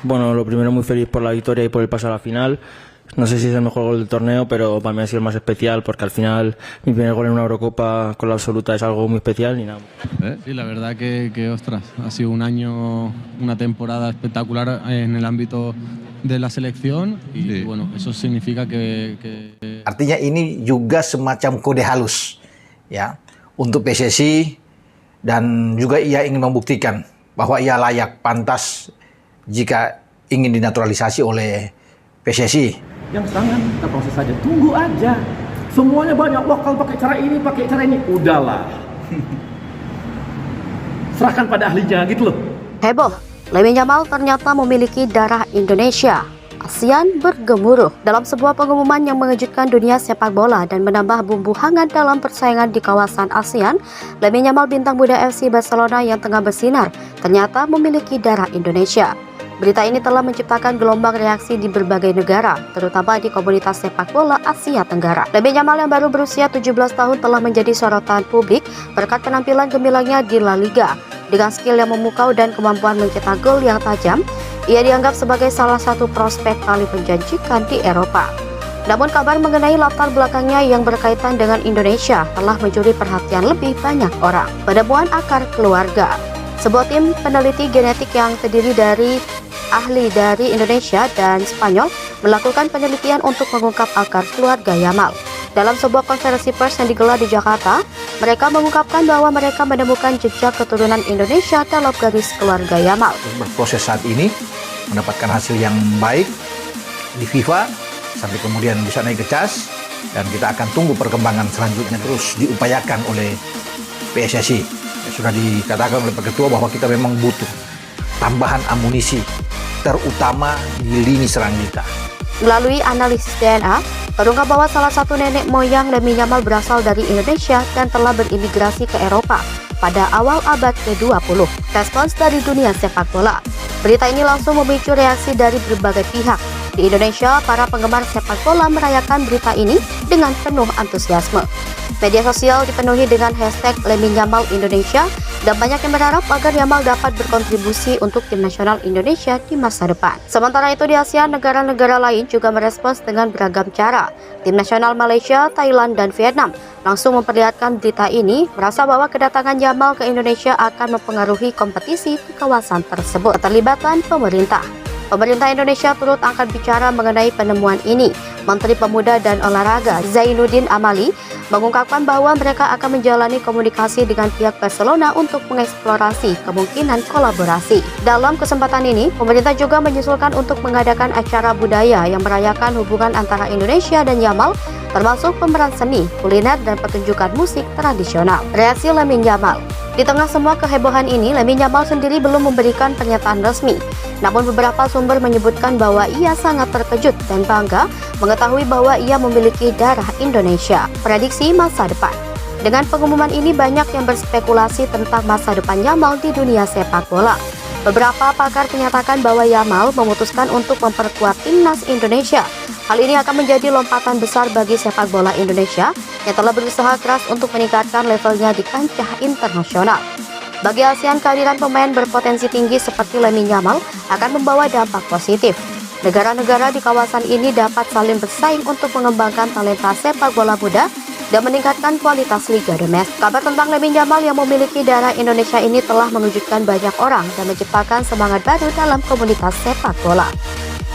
Bueno, lo primero muy feliz por la victoria y por el paso a la final. No sé si es el mejor gol del torneo, pero para mí ha sido el más especial porque al final mi primer gol en una Eurocopa con la absoluta es algo muy especial y nada. Sí, la verdad que ostras, ha sido un año, una temporada espectacular en el ámbito de la selección y Sí. bueno, eso significa que Artinya ini juga semacam kode halus ya untuk PSSI dan juga ia ingin membuktikan bahwa ia layak pantas jika ingin dinaturalisasi oleh PSSI. Yang sekarang kita proses saja, tunggu aja. Semuanya banyak lokal pakai cara ini, udahlah. Serahkan pada ahlinya gitu loh. Heboh, Lamine Yamal ternyata memiliki darah Indonesia. ASEAN bergemuruh dalam sebuah pengumuman yang mengejutkan dunia sepak bola dan menambah bumbu hangat dalam persaingan di kawasan ASEAN. Lamine Yamal, bintang muda FC Barcelona yang tengah bersinar, ternyata memiliki darah Indonesia. Berita ini telah menciptakan gelombang reaksi di berbagai negara, terutama di komunitas sepak bola Asia Tenggara. Lamine Yamal yang baru berusia 17 tahun telah menjadi sorotan publik berkat penampilan gemilangnya di La Liga. Dengan skill yang memukau dan kemampuan mencetak gol yang tajam, ia dianggap sebagai salah satu prospek paling menjanjikan di Eropa. Namun kabar mengenai latar belakangnya yang berkaitan dengan Indonesia telah mencuri perhatian lebih banyak orang. Penemuan akar keluarga. Sebuah tim peneliti genetik yang terdiri dari ahli dari Indonesia dan Spanyol melakukan penelitian untuk mengungkap akar keluarga Yamal. Dalam sebuah konferensi pers yang digelar di Jakarta, mereka mengungkapkan bahwa mereka menemukan jejak keturunan Indonesia dalam garis keluarga Yamal. Berproses saat ini mendapatkan hasil yang baik di FIFA sampai kemudian bisa naik ke CAS dan kita akan tunggu perkembangan selanjutnya terus diupayakan oleh PSSI. Sudah dikatakan oleh Pak Ketua bahwa kita memang butuh tambahan amunisi terutama di lini serang kita. Melalui analisis DNA, terungkap bahwa salah satu nenek moyang Lamine Yamal berasal dari Indonesia dan telah berimigrasi ke Eropa pada awal abad ke-20. Respons dari dunia sepak bola. Berita ini langsung memicu reaksi dari berbagai pihak. Di Indonesia, para penggemar sepak bola merayakan berita ini dengan penuh antusiasme. Media sosial dipenuhi dengan hashtag Lamine Yamal Indonesia dan banyak yang berharap agar Yamal dapat berkontribusi untuk tim nasional Indonesia di masa depan. Sementara itu di Asia, negara-negara lain juga merespons dengan beragam cara. Tim nasional Malaysia, Thailand, dan Vietnam langsung memperlihatkan berita ini, merasa bahwa kedatangan Yamal ke Indonesia akan mempengaruhi kompetisi di kawasan tersebut. Keterlibatan pemerintah. Pemerintah Indonesia turut angkat bicara mengenai penemuan ini. Menteri Pemuda dan Olahraga Zainuddin Amali mengungkapkan bahwa mereka akan menjalani komunikasi dengan pihak Barcelona untuk mengeksplorasi kemungkinan kolaborasi. Dalam kesempatan ini, pemerintah juga menyusulkan untuk mengadakan acara budaya yang merayakan hubungan antara Indonesia dan Yamal, termasuk pemeran seni, kuliner, dan pertunjukan musik tradisional. Reaksi Lamine Yamal. Di tengah semua kehebohan ini, Lamine Yamal sendiri belum memberikan pernyataan resmi. Namun beberapa sumber menyebutkan bahwa ia sangat terkejut dan bangga mengetahui bahwa ia memiliki darah Indonesia. Prediksi masa depan. Dengan pengumuman ini banyak yang berspekulasi tentang masa depan Yamal di dunia sepak bola. Beberapa pakar menyatakan bahwa Yamal memutuskan untuk memperkuat timnas Indonesia. Hal ini akan menjadi lompatan besar bagi sepak bola Indonesia yang telah berusaha keras untuk meningkatkan levelnya di kancah internasional. Bagi ASEAN, kehadiran pemain berpotensi tinggi seperti Lamine Yamal akan membawa dampak positif. Negara-negara di kawasan ini dapat saling bersaing untuk mengembangkan talenta sepak bola muda dan meningkatkan kualitas liga domestik. Kabar tentang Lamine Yamal yang memiliki darah Indonesia ini telah mengejutkan banyak orang dan menciptakan semangat baru dalam komunitas sepak bola.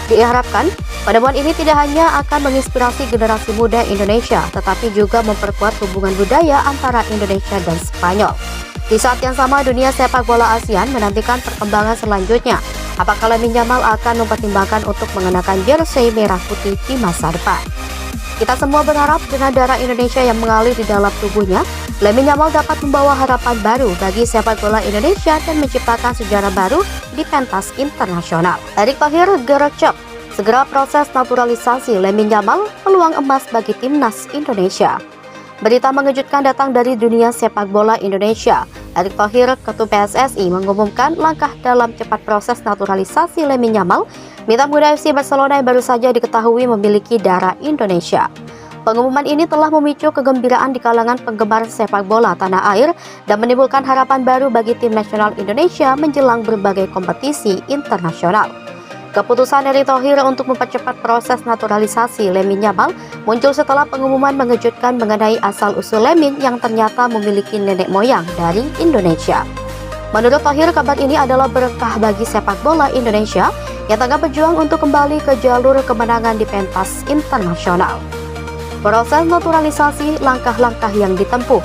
Diharapkan, penemuan ini tidak hanya akan menginspirasi generasi muda Indonesia, tetapi juga memperkuat hubungan budaya antara Indonesia dan Spanyol. Di saat yang sama, dunia sepak bola ASEAN menantikan perkembangan selanjutnya. Apakah Lamine Yamal akan mempertimbangkan untuk mengenakan jersey merah putih di masa depan? Kita semua berharap dengan darah Indonesia yang mengalir di dalam tubuhnya, Lamine Yamal dapat membawa harapan baru bagi sepak bola Indonesia dan menciptakan sejarah baru di pentas internasional. Erick Thohir gerecek, segera proses naturalisasi Lamine Yamal, peluang emas bagi timnas Indonesia. Berita mengejutkan datang dari dunia sepak bola Indonesia. Erick Thohir, Ketua PSSI, mengumumkan langkah dalam cepat proses naturalisasi Lamine Yamal, bintang muda FC Barcelona yang baru saja diketahui memiliki darah Indonesia. Pengumuman ini telah memicu kegembiraan di kalangan penggemar sepak bola tanah air dan menimbulkan harapan baru bagi tim nasional Indonesia menjelang berbagai kompetisi internasional. Keputusan Erick Thohir untuk mempercepat proses naturalisasi Lamine Yamal muncul setelah pengumuman mengejutkan mengenai asal-usul Lamine yang ternyata memiliki nenek moyang dari Indonesia. Menurut Thohir, kabar ini adalah berkah bagi sepak bola Indonesia yang tengah berjuang untuk kembali ke jalur kemenangan di pentas internasional. Proses naturalisasi, langkah-langkah yang ditempuh.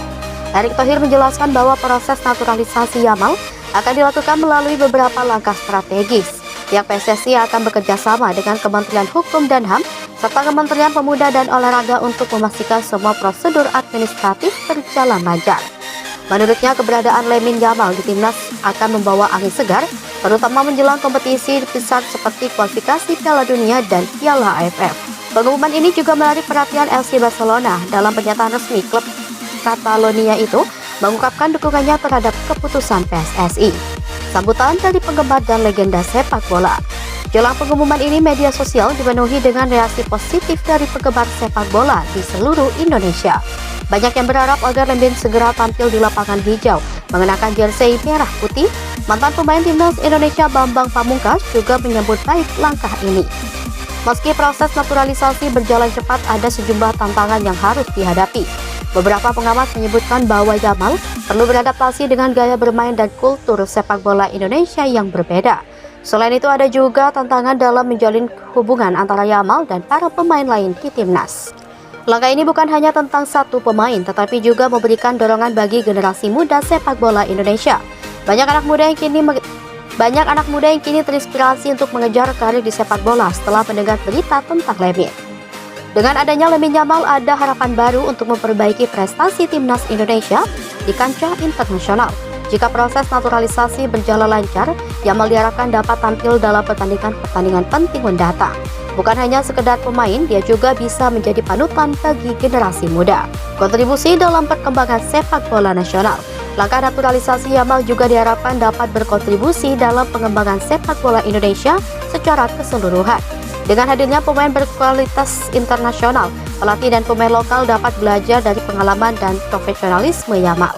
Erick Thohir menjelaskan bahwa proses naturalisasi Yamal akan dilakukan melalui beberapa langkah strategis. Pihak PSSI akan bekerja sama dengan Kementerian Hukum dan HAM serta Kementerian Pemuda dan Olahraga untuk memastikan semua prosedur administratif berjalan lancar. Menurutnya, keberadaan Lamine Yamal di timnas akan membawa angin segar, terutama menjelang kompetisi besar seperti kualifikasi Piala Dunia dan Piala AFF. Pengumuman ini juga menarik perhatian FC Barcelona. Dalam pernyataan resmi, klub Catalonia itu mengungkapkan dukungannya terhadap keputusan PSSI. Sambutan dari penggemar dan legenda sepak bola. Jelang pengumuman ini, media sosial dipenuhi dengan reaksi positif dari penggemar sepak bola di seluruh Indonesia. Banyak yang berharap agar Lamine segera tampil di lapangan hijau mengenakan jersei merah putih. Mantan pemain timnas Indonesia Bambang Pamungkas juga menyambut baik langkah ini. Meski proses naturalisasi berjalan cepat, ada sejumlah tantangan yang harus dihadapi. Beberapa pengamat menyebutkan bahwa Yamal perlu beradaptasi dengan gaya bermain dan kultur sepak bola Indonesia yang berbeda. Selain itu, ada juga tantangan dalam menjalin hubungan antara Yamal dan para pemain lain di timnas. Langkah ini bukan hanya tentang satu pemain, tetapi juga memberikan dorongan bagi generasi muda sepak bola Indonesia. Banyak anak muda yang kini terinspirasi untuk mengejar karir di sepak bola setelah mendengar berita tentang Lamine. Dengan adanya Lamine Yamal, ada harapan baru untuk memperbaiki prestasi timnas Indonesia di kancah internasional. Jika proses naturalisasi berjalan lancar, Yamal diharapkan dapat tampil dalam pertandingan penting mendatang. Bukan hanya sekedar pemain, dia juga bisa menjadi panutan bagi generasi muda. Kontribusi dalam perkembangan sepak bola nasional. Langkah naturalisasi Yamal juga diharapkan dapat berkontribusi dalam pengembangan sepak bola Indonesia secara keseluruhan. Dengan hadirnya pemain berkualitas internasional, pelatih dan pemain lokal dapat belajar dari pengalaman dan profesionalisme Yamal.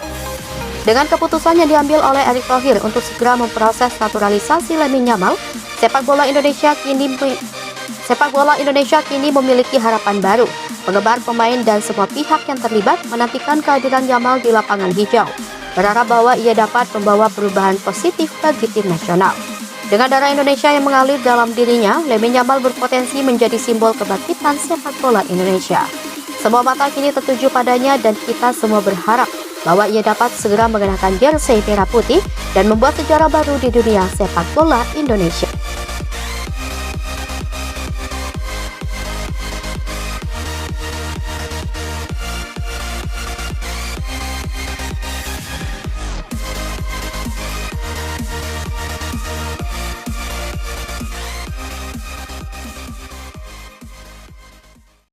Dengan keputusan yang diambil oleh Erick Thohir untuk segera memproses naturalisasi Lamine Yamal, sepak bola Indonesia kini memiliki harapan baru. Penggemar, pemain, dan semua pihak yang terlibat menantikan kehadiran Yamal di lapangan hijau, berharap bahwa ia dapat membawa perubahan positif bagi tim nasional. Dengan darah Indonesia yang mengalir dalam dirinya, Lamine Yamal berpotensi menjadi simbol kebangkitan sepak bola Indonesia. Semua mata kini tertuju padanya dan kita semua berharap bahwa ia dapat segera mengenakan jersei merah putih dan membuat sejarah baru di dunia sepak bola Indonesia.